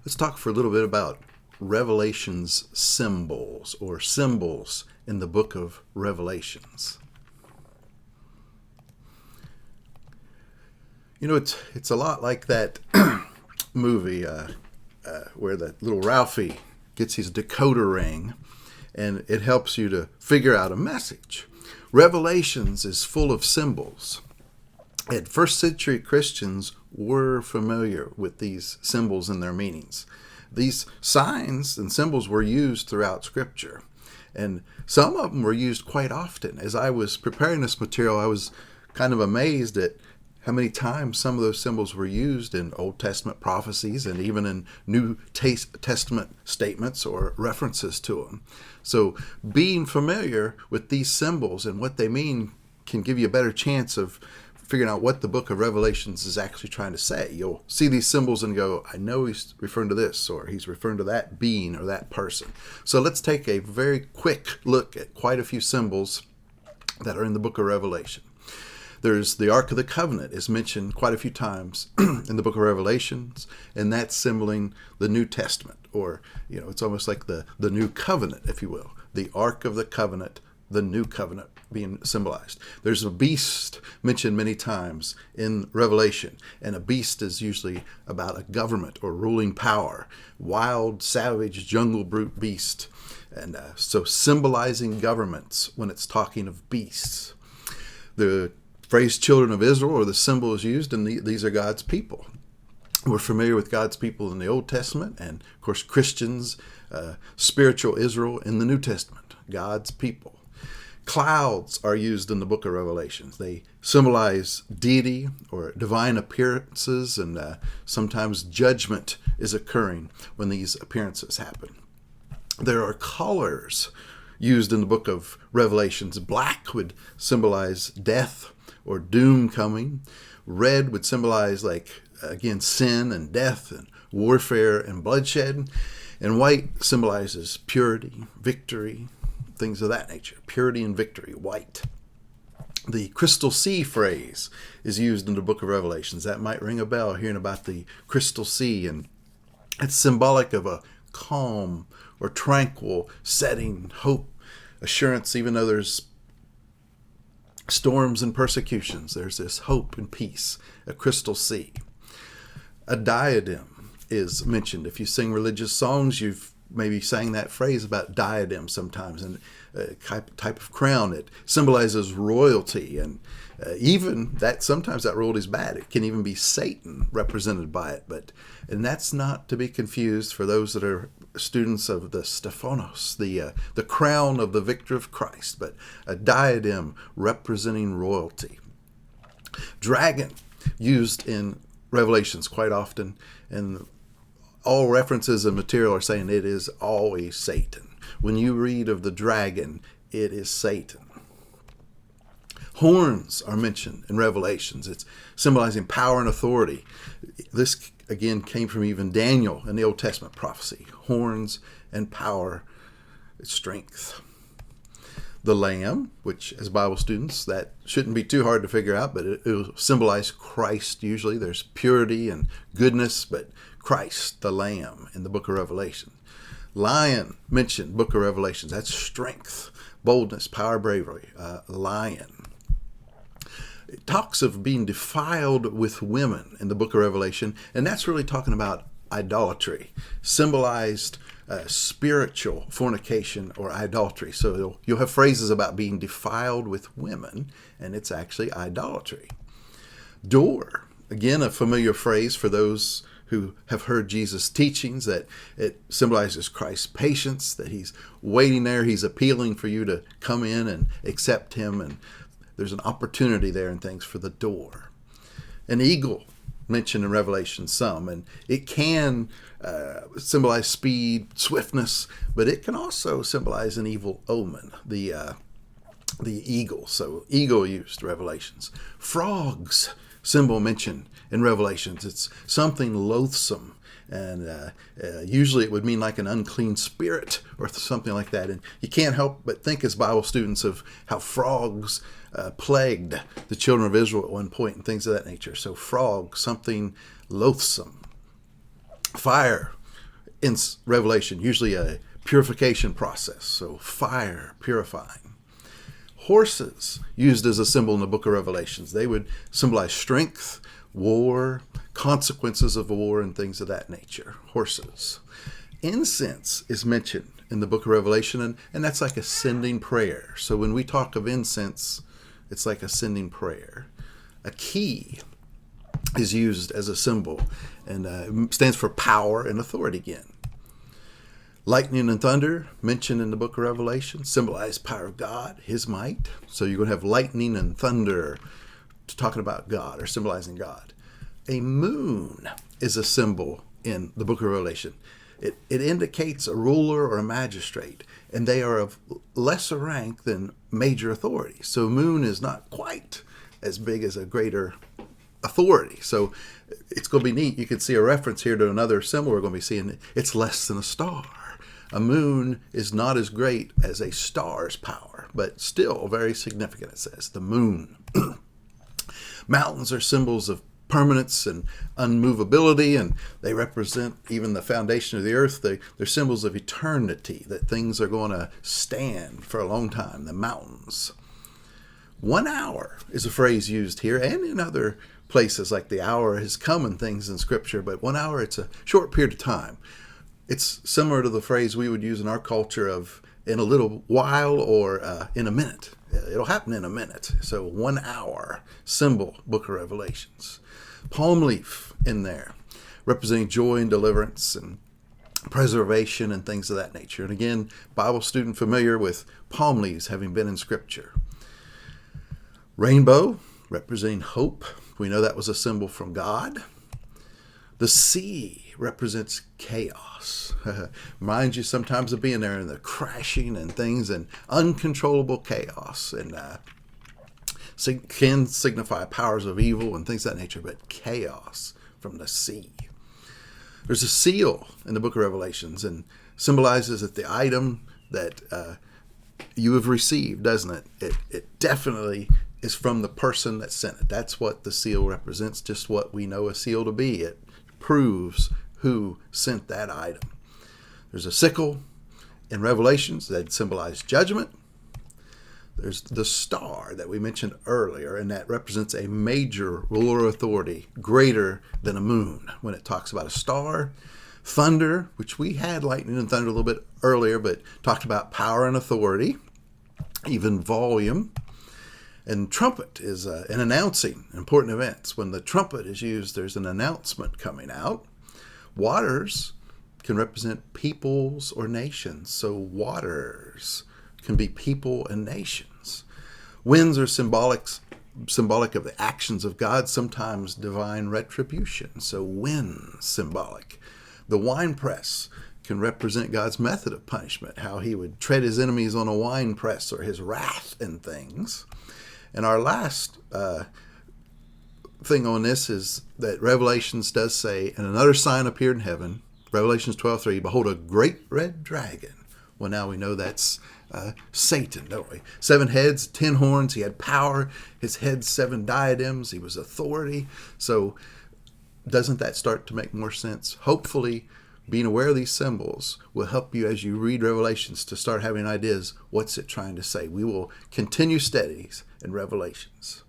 Let's talk for a little bit about Revelation's symbols or symbols in the book of Revelations. You know, it's a lot like that movie where that little Ralphie gets his decoder ring and it helps you to figure out a message. Revelations is full of symbols. And first century Christians were familiar with these symbols and their meanings. These signs and symbols were used throughout Scripture, and some of them were used quite often. As I was preparing this material, I was kind of amazed at how many times some of those symbols were used in Old Testament prophecies and even in New Testament statements or references to them. So being familiar with these symbols and what they mean can give you a better chance of figuring out what the book of Revelations is actually trying to say. You'll see these symbols and go, I know he's referring to this, or he's referring to that being or that person. So let's take a very quick look at quite a few symbols that are in the book of Revelation. There's the Ark of the Covenant is mentioned quite a few times in the book of Revelations, and that's symboling the New Testament, or, it's almost like the New Covenant, if you will. The Ark of the Covenant, the New Covenant being symbolized. There's a beast mentioned many times in Revelation, and a beast is usually about a government or ruling power, wild, savage, jungle brute beast. And so symbolizing governments when it's talking of beasts. The phrase children of Israel, or the symbol is used, and these are God's people. We're familiar with God's people in the Old Testament, and of course Christians, spiritual Israel in the New Testament, God's people. Clouds are used in the book of Revelations. They symbolize deity or divine appearances, and sometimes judgment is occurring when these appearances happen. There are colors used in the book of Revelations. Black would symbolize death or doom coming. Red would symbolize, again, sin and death and warfare and bloodshed. And white symbolizes purity, victory, things of that nature. Purity and victory, white. The crystal sea phrase is used in the book of Revelations. That might ring a bell hearing about the crystal sea, and it's symbolic of a calm or tranquil setting, hope, assurance, even though there's storms and persecutions. There's this hope and peace, a crystal sea. A diadem is mentioned. If you sing religious songs, you've maybe sang that phrase about diadem sometimes, and a type of crown. It symbolizes royalty, and even that sometimes that royalty is bad. It can even be Satan represented by it, and that's not to be confused for those that are students of the Stephanos, the crown of the victor of Christ, but a diadem representing royalty. Dragon, used in Revelations quite often, and all references and material are saying it is always Satan. When you read of the dragon, it is Satan. Horns are mentioned in Revelations. It's symbolizing power and authority. This, again, came from even Daniel in the Old Testament prophecy. Horns and power, strength. The lamb, which as Bible students, that shouldn't be too hard to figure out, but it will symbolize Christ usually. There's purity and goodness, but Christ, the lamb, in the book of Revelation. Lion mentioned, book of Revelations. That's strength, boldness, power, bravery. Lion. It talks of being defiled with women in the book of Revelation, and that's really talking about idolatry, symbolized spiritual fornication or idolatry. So you'll have phrases about being defiled with women, and it's actually idolatry. Door, again, a familiar phrase for those who have heard Jesus' teachings, that it symbolizes Christ's patience, that he's waiting there, he's appealing for you to come in and accept him, and there's an opportunity there and things for the door. An eagle, mentioned in Revelation some, and it can symbolize speed, swiftness, but it can also symbolize an evil omen, the eagle. So eagle used Revelations. Frogs, symbol mentioned in Revelations. It's something loathsome, and usually it would mean like an unclean spirit or something like that. And you can't help but think as Bible students of how frogs plagued the children of Israel at one point and things of that nature. So frog, something loathsome. Fire in Revelation, usually a purification process, so fire purifying. Horses used as a symbol in the book of Revelations. They would symbolize strength, war, consequences of war, and things of that nature. Horses. Incense is mentioned in the book of Revelation, and that's like a sending prayer. So when we talk of incense, it's like a sending prayer. A key is used as a symbol and stands for power and authority again. Lightning and thunder, mentioned in the book of Revelation, symbolize power of God, his might. So you're going to have lightning and thunder talking about God or symbolizing God. A moon is a symbol in the book of Revelation. It indicates a ruler or a magistrate, and they are of lesser rank than major authority. So moon is not quite as big as a greater authority. So it's going to be neat. You can see a reference here to another symbol we're going to be seeing. It's less than a star. A moon is not as great as a star's power, but still very significant, it says. The moon. Mountains are symbols of permanence and unmovability, and they represent even the foundation of the earth. They're symbols of eternity, that things are going to stand for a long time, the mountains. 1 hour is a phrase used here and in other places, like the hour has come and things in Scripture, but 1 hour, it's a short period of time. It's similar to the phrase we would use in our culture of in a little while or in a minute. It'll happen in a minute. So 1 hour, symbol, book of Revelations. Palm leaf in there, representing joy and deliverance and preservation and things of that nature. And again, Bible student familiar with palm leaves having been in Scripture. Rainbow, representing hope. We know that was a symbol from God. The sea represents chaos. Reminds you sometimes of being there and the crashing and things and uncontrollable chaos. And can signify powers of evil and things of that nature, but chaos from the sea. There's a seal in the book of Revelations and symbolizes that the item that you have received, doesn't it? It definitely is from the person that sent it. That's what the seal represents, just what we know a seal to be. It proves who sent that item. There's a sickle in Revelations that symbolizes judgment. There's the star that we mentioned earlier, and that represents a major ruler authority greater than a moon when it talks about a star. Thunder, which we had lightning and thunder a little bit earlier, but talked about power and authority, even volume. And trumpet is an announcing important events. When the trumpet is used, there's an announcement coming out. Waters can represent peoples or nations. So waters can be people and nations. Winds are symbolic of the actions of God, sometimes divine retribution. So winds symbolic. The winepress can represent God's method of punishment, how he would tread his enemies on a winepress or his wrath and things. And our last thing on this is that Revelations does say, and another sign appeared in heaven, Revelations 12:3, behold, a great red dragon. Well, now we know that's Satan, don't we? 7 heads, 10 horns. He had power. His head, 7 diadems. He was authority. So doesn't that start to make more sense? Hopefully, being aware of these symbols will help you as you read Revelations to start having ideas. What's it trying to say? We will continue studies in Revelations.